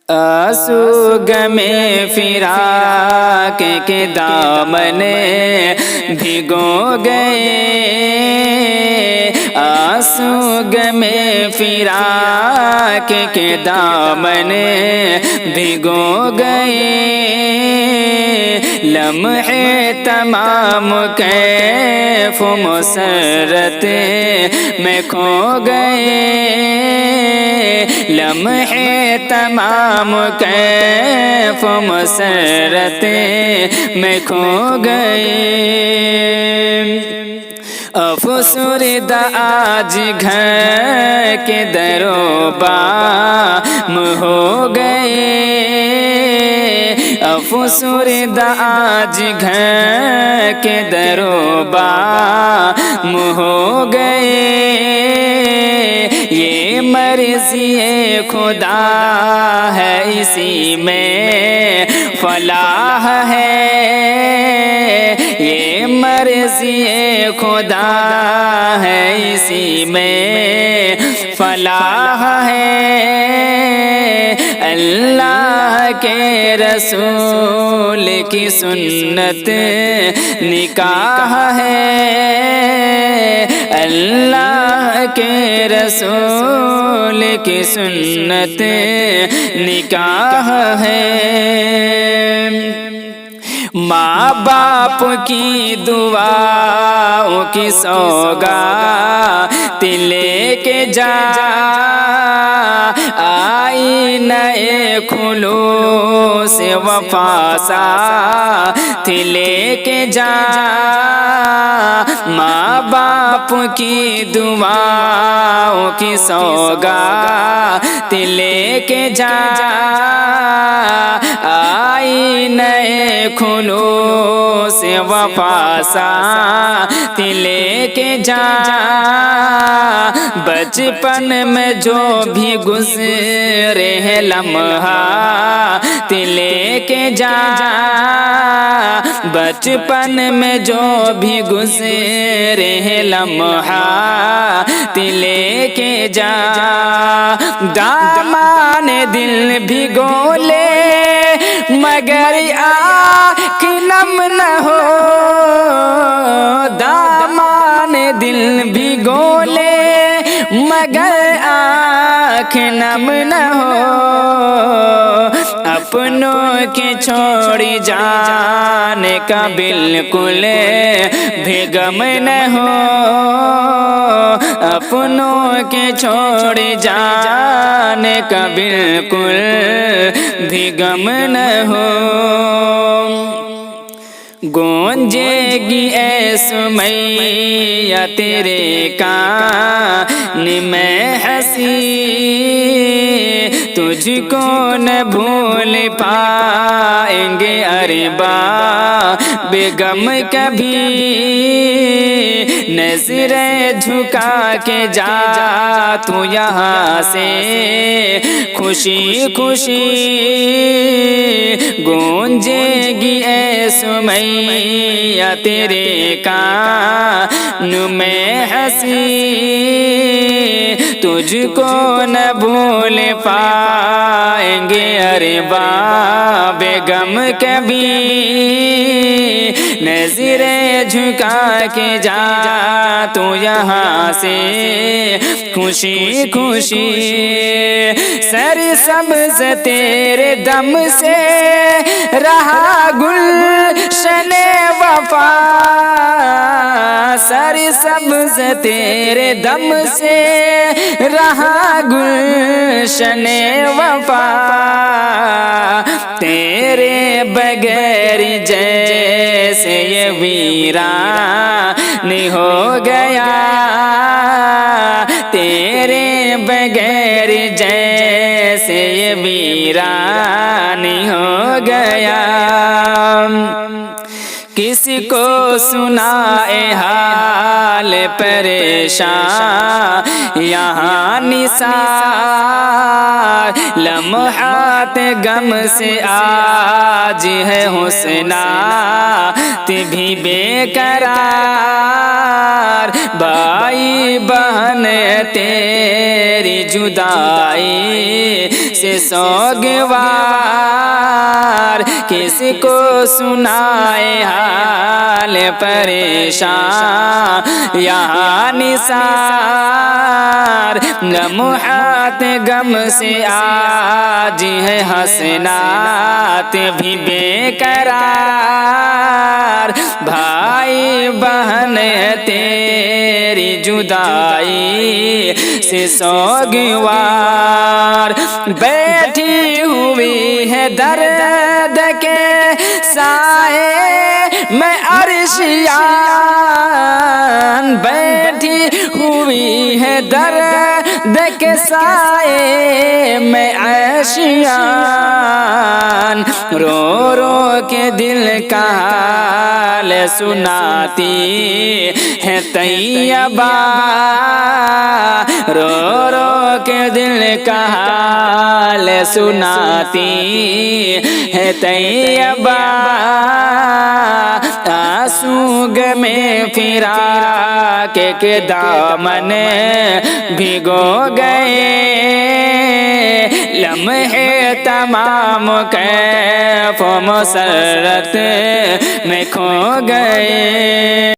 آنسو غمِ فراق کے دامن بھگو گئے، آنسو غمِ فراق کے دامن بھگو گئے، لمحے تمام کیف و مسرت میں کھو گئے، لمحے تمام کیف و مسرت میں کھو گئے، افسردہ آج گھر کے در و بام ہو گئے، افسردہ آج گھر کے در و بام ہو گئے، یہ مرضی خدا ہے اسی میں فلاح ہے، یہ مرضی خدا ہے اسی میں فلاح ہے، اللہ کے رسول کی سنت نکاح ہے، اللہ کے رسول کی سنت نکاح ہے، ماں باپ کی دعاؤں کی سوگات لے کے جا، آئینہ خلوص وفا ساتھ لے کے جا، ماں باپ کی دعاؤں کی سوگات لے کے جا، آئینہ خلوص وفا ساتھ لے کے جا، بچپن میں جو بھی گزرے ہیں لمحات لے کے جا، بچپن میں جو بھی گزرے ہیں لمحات لے کے جا، دامان دل بھگو لے مگر آنکھ نم نہ ہو، دامان دل بھگو لے مگر آنکھ نم نہ ہو، اپنوں کے چھوڑی جانے کا بالکل بھی غم نہ ہو، اپنوں کے چھوڑی جانے کا بالکل بھی غم نہ ہو، گونجے گی اے سمیہ تیرے کان میں ہنسی، تجھ کو نہ بھول پائیں گے اربا بیگم کبھی، نظریں جھکا کے جا تو یہاں سے خوشی خوشی، گونجے گی اے سمیہ تیرے کان میں ہنسی، تجھ کو نہ بھول پائیں گے اربا بیگم کبھی، نظریں جھکا کے جا تو یہاں سے خوشی خوشی، سر سبز تیرے دم سے رہا گلشن وفا، سر سبز تیرے دم سے رہا گلشن وفا، تیرے بغیر جیسے یہ ویران ہو گیا، تیرے بغیر جیسے یہ ویران ہو گیا، کسی کو سنائے حال پریشان یہاں نثار لمحات غم سے آج ہے حسنات بھی بے قرار بھائی بہن تیری جدائی سے سوگوار کسی کو سنائے حال پریشان یہاں نثار لمحات غم سے آج ہے حسنات بھی بے قرار بھائی بہن تیری جدائی سے سوگوار بیٹھی ہوئی ہے درد کے سائے میں عرشیان بیٹھی ہوئی ہے درد کے سائے میں عرشیان رو رو کے دل کا حال سناتی ہے طیبہ رو رو کے دل کا حال سناتی ہے طیبہ آنسو میں فراق کے دامن بھگو گئے لمحے تمام کیف و مسرت میں کھو گئے